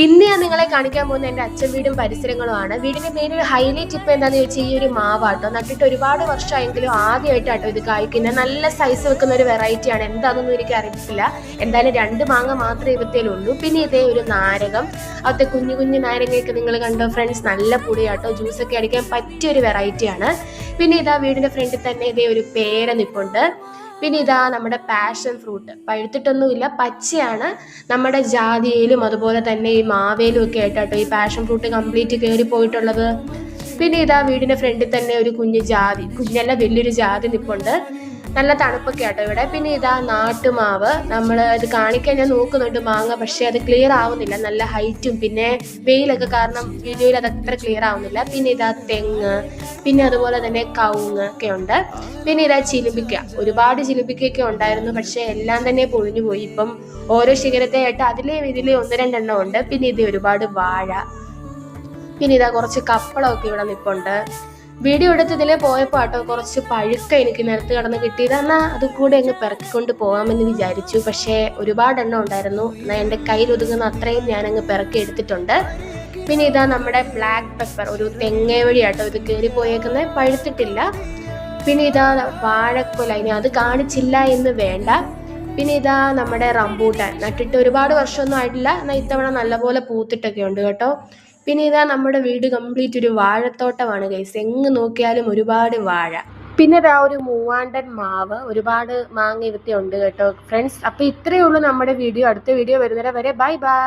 ഇന്ന് ഞാൻ നിങ്ങളെ കാണിക്കാൻ പോകുന്ന എൻ്റെ അച്ഛൻ വീടും പരിസരങ്ങളുമാണ്. വീടിന്റെ മെയിൻ ഒരു ഹൈലൈറ്റ് ഇപ്പം എന്താണെന്ന് ചോദിച്ചാൽ ഈ ഒരു മാവാട്ടോ. നട്ടിട്ട് ഒരുപാട് വർഷമായെങ്കിലും ആദ്യമായിട്ടാട്ടോ ഇത് കായ്ക്കുന്നത്. നല്ല സൈസ് വെക്കുന്ന ഒരു വെറൈറ്റിയാണ്. എന്താണെന്നൊന്നും എനിക്ക് അറിയത്തില്ല. എന്തായാലും 2 മാങ്ങ മാത്രമേ ഇവത്തേലുള്ളൂ. പിന്നെ ഇതേ ഒരു നാരകം, അവിടുത്തെ കുഞ്ഞു കുഞ്ഞു നാരങ്ങയൊക്കെ നിങ്ങൾ കണ്ടോ ഫ്രണ്ട്സ്, നല്ല പുളിയാട്ടോ. ജ്യൂസൊക്കെ അടിക്കാൻ പറ്റിയ ഒരു വെറൈറ്റിയാണ്. പിന്നെ ഇതാ വീടിന്റെ ഫ്രണ്ടിൽ തന്നെ ഇതേ ഒരു പേര നിപ്പുണ്ട്. പിന്നെ ഇതാ നമ്മുടെ പാഷൻ ഫ്രൂട്ട്, പഴുത്തിട്ടൊന്നുമില്ല, പച്ചയാണ്. നമ്മുടെ ജാതിയിലും അതുപോലെ തന്നെ ഈ മാവേലും ഒക്കെ ആയിട്ടാട്ടോ ഈ പാഷൻ ഫ്രൂട്ട് കംപ്ലീറ്റ് കയറി പോയിട്ടുള്ളത്. പിന്നെ ഇതാ വീടിന്റെ ഫ്രണ്ടിൽ തന്നെ ഒരു കുഞ്ഞു ജാതി, കുഞ്ഞല്ല വലിയൊരു ജാതി നിപ്പുണ്ട്. നല്ല തണുപ്പൊക്കെ ആട്ടോ ഇവിടെ. പിന്നെ ഇതാ നാട്ടുമാവ്, നമ്മൾ ഇത് കാണിക്കാൻ ഞാൻ നോക്കുന്നുണ്ട് മാങ്ങ, പക്ഷെ അത് ക്ലിയർ ആവുന്നില്ല, നല്ല ഹൈറ്റും പിന്നെ വെയിലൊക്കെ കാരണം വീഡിയോയിൽ അത് അത്ര ക്ലിയർ ആവുന്നില്ല. പിന്നെ ഇതാ തെങ്ങ്, പിന്നെ അതുപോലെ തന്നെ കവുങ്ങ് ഒക്കെ ഉണ്ട്. പിന്നെ ഇതാ ചിലുമ്പിക്ക, ഒരുപാട് ചിലുമ്പിക്കൊക്കെ ഉണ്ടായിരുന്നു, പക്ഷെ എല്ലാം തന്നെ പൊഴിഞ്ഞു പോയി. ഇപ്പം ഓരോ ശിഖരത്തെ ആയിട്ട് അതിലെയും ഇതിലെയും 1-2 ഉണ്ട്. പിന്നെ ഇത് ഒരുപാട് വാഴ, പിന്നെ ഇതാ കുറച്ച് കപ്പളമൊക്കെ ഇവിടെ നിൽപ്പുണ്ട്. വീഡിയോ എടുത്തതിലേ പോയപ്പോൾ ആട്ടോ കുറച്ച് പഴുക്ക എനിക്ക് നിലത്ത് കിടന്ന് കിട്ടിയത്. എന്നാൽ അത് കൂടെ അങ്ങ് പിറക്കിക്കൊണ്ട് പോകാമെന്ന് വിചാരിച്ചു, പക്ഷേ ഒരുപാടെണ്ണം ഉണ്ടായിരുന്നു. എന്നാൽ എൻ്റെ കയ്യിൽ ഒതുങ്ങുന്ന അത്രയും ഞാനങ്ങ് പിറക്കി എടുത്തിട്ടുണ്ട്. പിന്നെ ഇതാ നമ്മുടെ ബ്ലാക്ക് പെപ്പർ, ഒരു തെങ്ങ വഴിയാട്ടോ ഇത് കയറി പോയേക്കുന്നത്, പഴുത്തിട്ടില്ല. പിന്നെ ഇതാ വാഴക്കൊല, ഇനി അത് കാണിച്ചില്ല എന്ന് വേണ്ട. പിന്നെ ഇതാ നമ്മുടെ റംബൂട്ടാൻ, നട്ടിട്ട് ഒരുപാട് വർഷമൊന്നും ആയിട്ടില്ല, എന്നാൽ ഇത്തവണ നല്ലപോലെ പൂത്തിട്ടൊക്കെ ഉണ്ട് കേട്ടോ. പിന്നെ ഇതാ നമ്മുടെ വീട് കംപ്ലീറ്റ് ഒരു വാഴത്തോട്ടമാണ് ഗൈസ്, എങ്ങ് നോക്കിയാലും ഒരുപാട് വാഴ. പിന്നെ ഇതാ ഒരു മൂവാണ്ടൻ മാവ്, ഒരുപാട് മാങ്ങ ഇവത്തി ഉണ്ട് കേട്ടോ ഫ്രണ്ട്സ്. അപ്പോൾ ഇത്രയേ ഉള്ളൂ നമ്മുടെ വീഡിയോ. അടുത്ത വീഡിയോ വരുന്നവരെ വരെ ബൈ ബൈ.